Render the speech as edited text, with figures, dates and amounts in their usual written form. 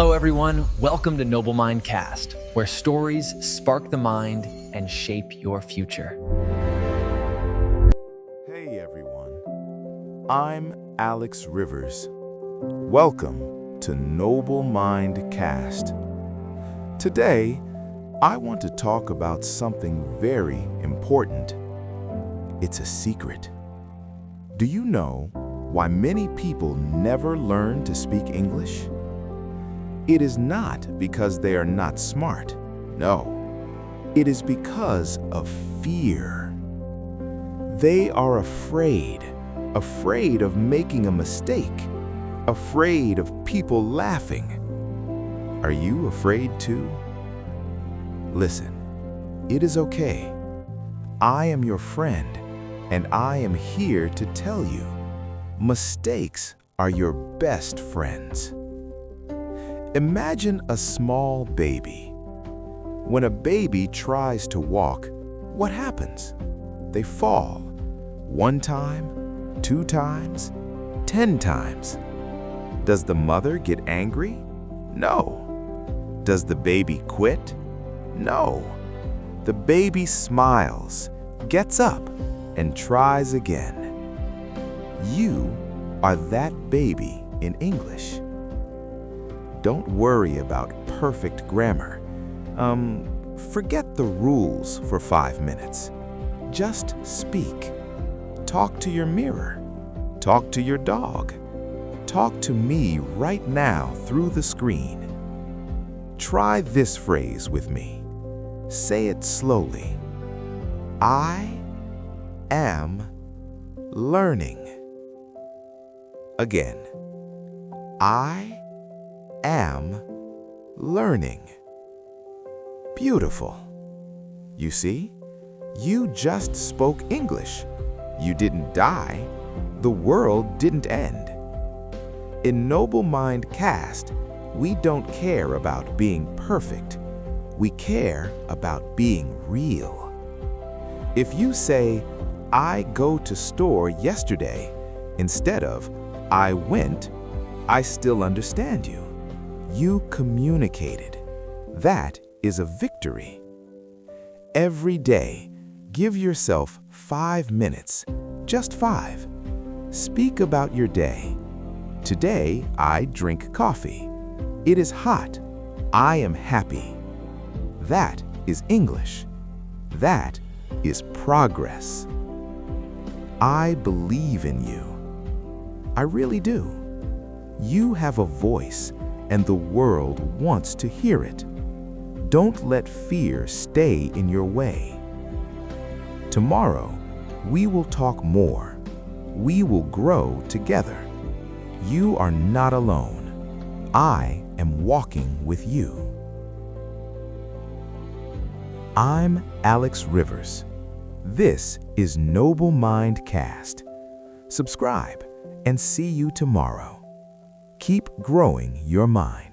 Hello, everyone. Welcome to NobleMind Cast, where stories spark the mind and shape your future. Hey everyone, I'm Alex Rivers. Welcome to NobleMind Cast. Today, I want to talk about something very important. It's a secret. Do you know why many people never learn to speak English? It is not because they are not smart. No, it is because of fear. They are afraid of making a mistake, afraid of people laughing. Are you afraid too? Listen, it is okay. I am your friend, and I am here to tell you, mistakes are your best friends. Imagine a small baby. When a baby tries to walk, what happens? They fall. 1 time, 2 times, 10 times. Does the mother get angry? No. Does the baby quit? No. The baby smiles, gets up, and tries again. You are that baby in English. Don't worry about perfect grammar. Forget the rules for 5 minutes. Just speak. Talk to your mirror. Talk to your dog. Talk to me right now through the screen. Try this phrase with me. Say it slowly. I am learning. Again. I am learning. Beautiful. You see, you just spoke English. You didn't die. The world didn't end. In NobleMind Cast, we don't care about being perfect. We care about being real. If you say, I go to store yesterday, instead of, I went, I still understand you. You communicated. That is a victory. Every day, give yourself 5 minutes, just 5. Speak about your day. Today, I drink coffee. It is hot. I am happy. That is English. That is progress. I believe in you. I really do. You have a voice, and the world wants to hear it. Don't let fear stay in your way. Tomorrow, we will talk more. We will grow together. You are not alone. I am walking with you. I'm Alex Rivers. This is NobleMind Cast. Subscribe and see you tomorrow. Keep growing your mind.